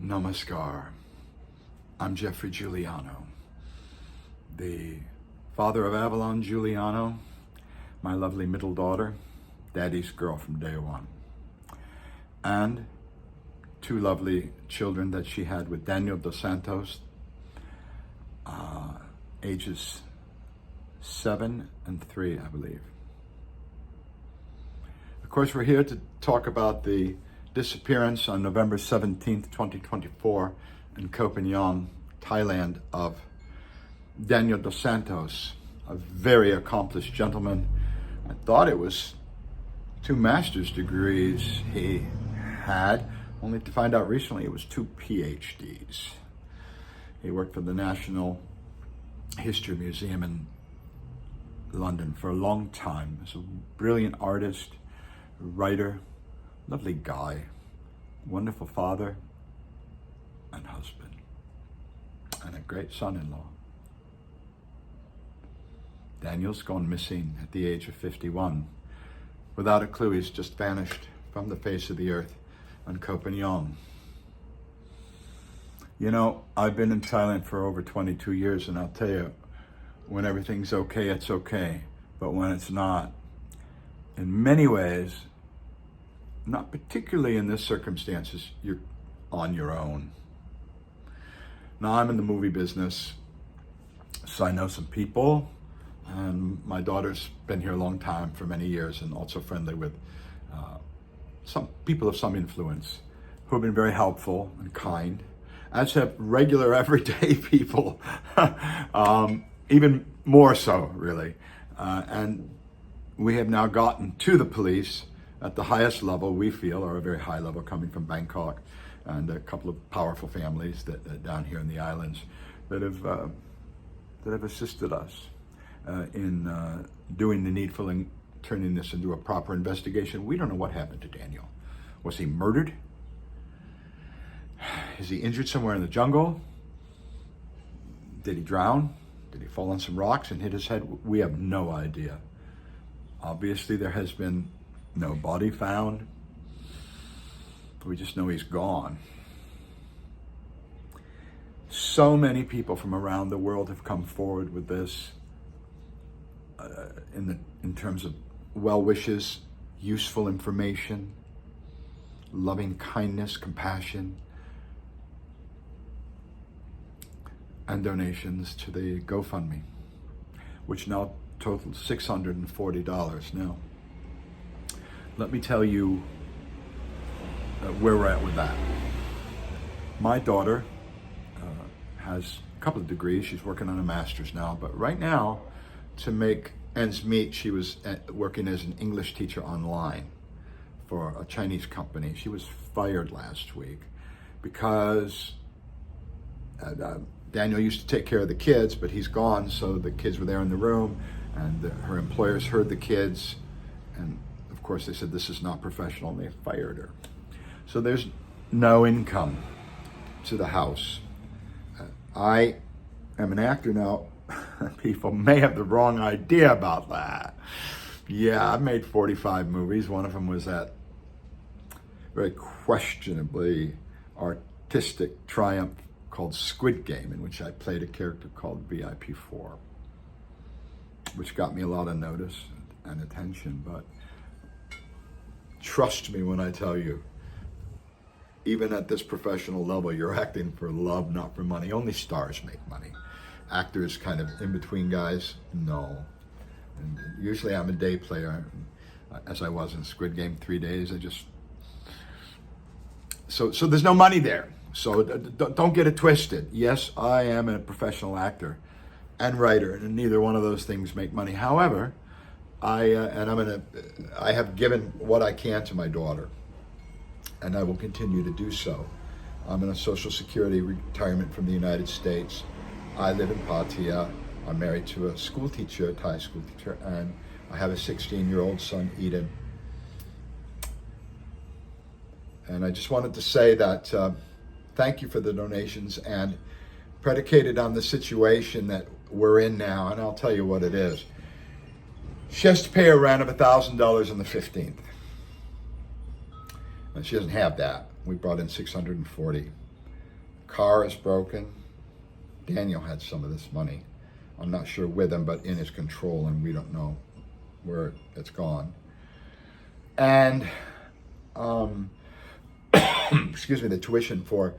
Namaskar. I'm Jeffrey Giuliano, the father of Avalon Giuliano, my lovely middle daughter, daddy's girl from day one, and two lovely children that she had with Daniel dos Santos, ages 7 and 3, I believe. Of course, we're here to talk about the disappearance on November 17th, 2024 in Koh Phangan, Thailand, of Daniel dos Santos, a very accomplished gentleman. I thought it was 2 master's degrees he had, only to find out recently it was 2 PhDs. He worked for the National History Museum in London for a long time. He was a brilliant artist, writer, lovely guy, wonderful father and husband, and a great son-in-law. Daniel's gone missing at the age of 51. Without a clue, he's just vanished from the face of the earth on Koh Phangan. You know, I've been in Thailand for over 22 years, and I'll tell you, when everything's okay, it's okay. But when it's not, in many ways, not particularly in this circumstances, you're on your own. Now, I'm in the movie business, so I know some people, and my daughter's been here a long time, for many years, and also friendly with some people of some influence who have been very helpful and kind, as have regular everyday people, even more so, really. And we have now gotten to the police at the highest level, we feel, or a very high level, coming from Bangkok, and a couple of powerful families that down here in the islands that have assisted us in doing the needful and turning this into a proper investigation. We don't know what happened to Daniel. Was he murdered? Is he injured somewhere in the jungle? Did he drown? Did he fall on some rocks and hit his head? We have no idea. Obviously, there has been no body found. We just know he's gone. So many people from around the world have come forward with this in terms of well wishes, useful information, loving kindness, compassion, and donations to the GoFundMe, which now totals $640. Now, let me tell you where we're at with that. My daughter has a couple of degrees. She's working on a master's now, but right now, to make ends meet, she was working as an English teacher online for a Chinese company. She was fired last week because Daniel used to take care of the kids, but he's gone, so the kids were there in the room, and her employers heard the kids, and of course they said this is not professional, and they fired her. So there's no income to the house. I am an actor now. People may have the wrong idea about that. Yeah, I've made 45 movies. One of them was that very questionably artistic triumph called Squid Game, in which I played a character called VIP4, which got me a lot of notice and attention. But trust me when I tell you, even at this professional level, you're acting for love, not for money. Only stars make money. Actors, kind of in-between guys, no. And usually I'm a day player, as I was in Squid Game, 3 days. So there's no money there. So don't get it twisted. Yes, I am a professional actor and writer, and neither one of those things make money. However, I have given what I can to my daughter, and I will continue to do so. I'm in a Social Security retirement from the United States. I live in Pattaya. I'm married to a school teacher, a Thai school teacher, and I have a 16-year-old son, Eden. And I just wanted to say that thank you for the donations, and predicated on the situation that we're in now, and I'll tell you what it is. She has to pay a rent of $1,000 on the 15th. And she doesn't have that. We brought in $640. car is broken. Daniel had some of this money. I'm not sure with him, but in his control, and we don't know where it's gone. And, excuse me, the tuition for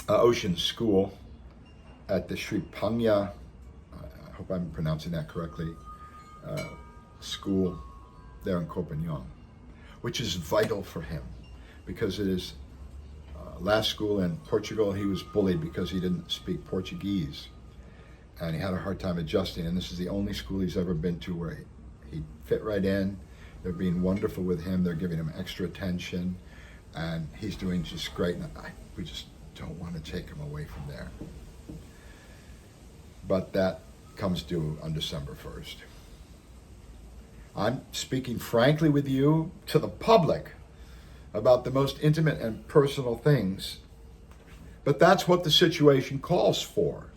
Ocean's school at the Sri Panya, I hope I'm pronouncing that correctly, school there in Koh Phangan, which is vital for him because it is last school in Portugal. He was bullied because he didn't speak Portuguese and he had a hard time adjusting, and this is the only school he's ever been to where he fit right in. They're being wonderful with him. They're giving him extra attention, and he's doing just great. And we just don't want to take him away from there. But that comes due on December 1st. I'm speaking frankly with you to the public about the most intimate and personal things, but that's what the situation calls for.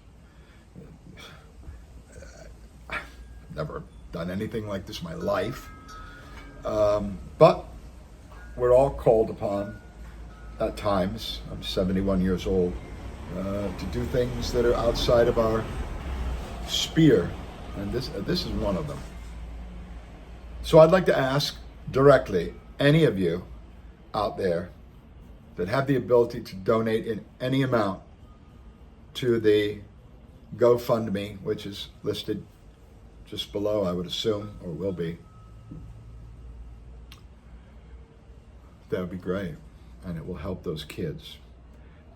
I've never done anything like this in my life, but we're all called upon at times. I'm 71 years old, to do things that are outside of our sphere, and this is one of them. So I'd like to ask directly any of you out there that have the ability to donate in any amount to the GoFundMe, which is listed just below, I would assume, or will be. That would be great, and it will help those kids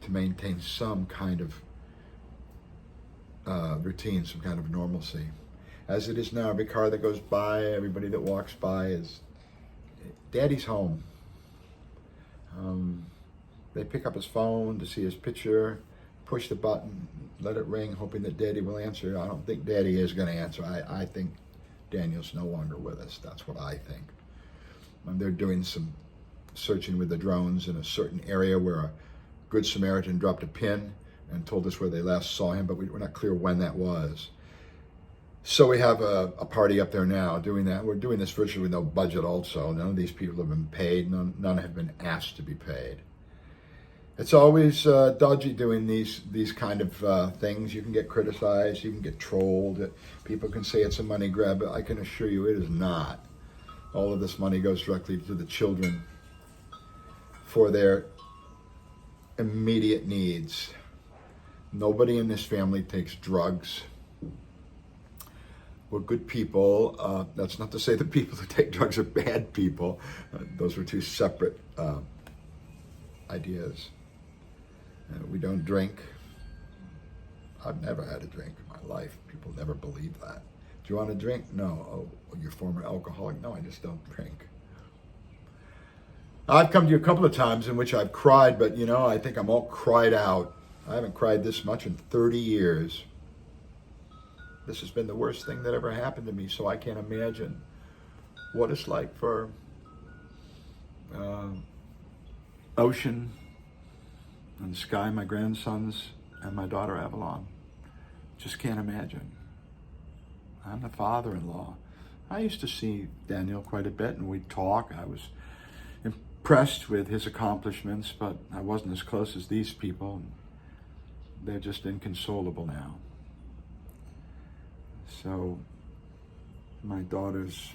to maintain some kind of routine, some kind of normalcy. As it is now, every car that goes by, everybody that walks by is, Daddy's home. They pick up his phone to see his picture, push the button, let it ring, hoping that Daddy will answer. I don't think Daddy is going to answer. I think Daniel's no longer with us. That's what I think. And they're doing some searching with the drones in a certain area where a Good Samaritan dropped a pin and told us where they last saw him, but we're not clear when that was. So we have a party up there now doing that. We're doing this virtually with no budget also. None of these people have been paid. None have been asked to be paid. It's always dodgy doing these kind of things. You can get criticized. You can get trolled. People can say it's a money grab, but I can assure you it is not. All of this money goes directly to the children for their immediate needs. Nobody in this family takes drugs. We're good people. That's not to say the people who take drugs are bad people. Those are two separate ideas. We don't drink. I've never had a drink in my life. People never believe that. Do you want to drink? No. Oh, you're a former alcoholic? No, I just don't drink. I've come to you a couple of times in which I've cried, but I think I'm all cried out. I haven't cried this much in 30 years. This has been the worst thing that ever happened to me, so I can't imagine what it's like for Ocean and Sky, my grandsons, and my daughter Avalon. Just can't imagine. I'm the father-in-law. I used to see Daniel quite a bit, and we'd talk. I was impressed with his accomplishments, but I wasn't as close as these people. They're just inconsolable now. So my daughter's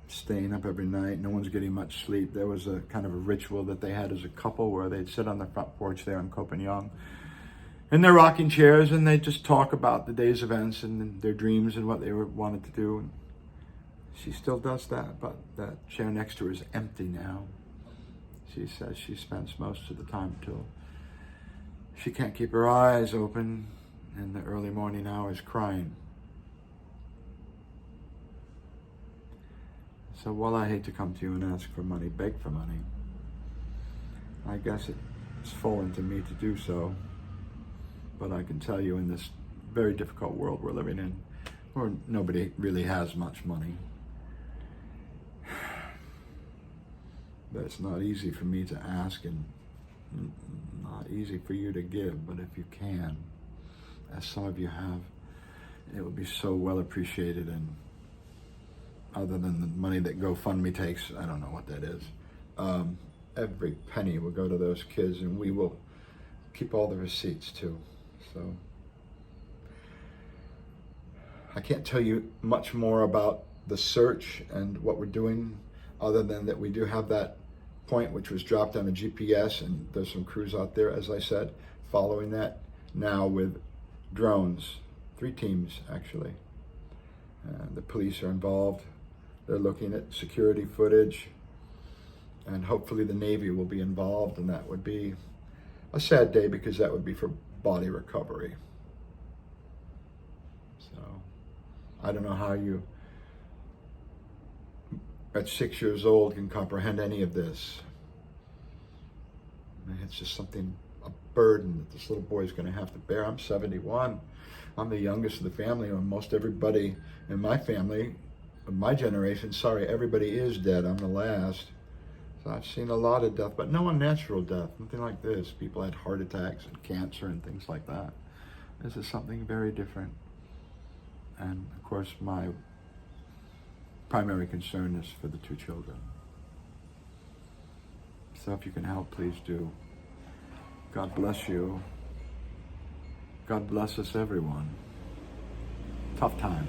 staying up every night. No one's getting much sleep. There was a kind of a ritual that they had as a couple where they'd sit on the front porch there in Koh Phangan in their rocking chairs, and they'd just talk about the day's events and their dreams and what they wanted to do. And she still does that, but that chair next to her is empty now. She says she spends most of the time till she can't keep her eyes open in the early morning hours crying. So while I hate to come to you and ask for money, beg for money, I guess it's fallen to me to do so. But I can tell you, in this very difficult world we're living in, where nobody really has much money, that it's not easy for me to ask and not easy for you to give. But if you can, as some of you have, it would be so well appreciated. And other than the money that GoFundMe takes, I don't know what that is, every penny will go to those kids, and we will keep all the receipts too. So I can't tell you much more about the search and what we're doing, other than that we do have that point which was dropped on a GPS, and there's some crews out there, as I said, following that now with drones. 3 teams actually. The police are involved. They're looking at security footage, and hopefully the Navy will be involved, and that would be a sad day because that would be for body recovery. So I don't know how you at 6 years old can comprehend any of this. I mean, it's just something, a burden that this little boy is going to have to bear. I'm 71. I'm the youngest of the family, and most everybody in my family, of my generation, sorry, everybody is dead. I'm the last. So I've seen a lot of death, but no unnatural death, nothing like this. People had heart attacks and cancer and things like that. This is something very different. And of course, my primary concern is for the 2 children. So if you can help, please do. God bless you. God bless us, everyone. Tough time.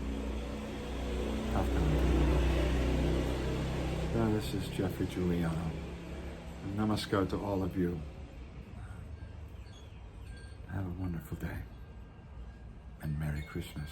Tough time. This is Jeffrey Giuliano. And namaskar to all of you. Have a wonderful day. And Merry Christmas.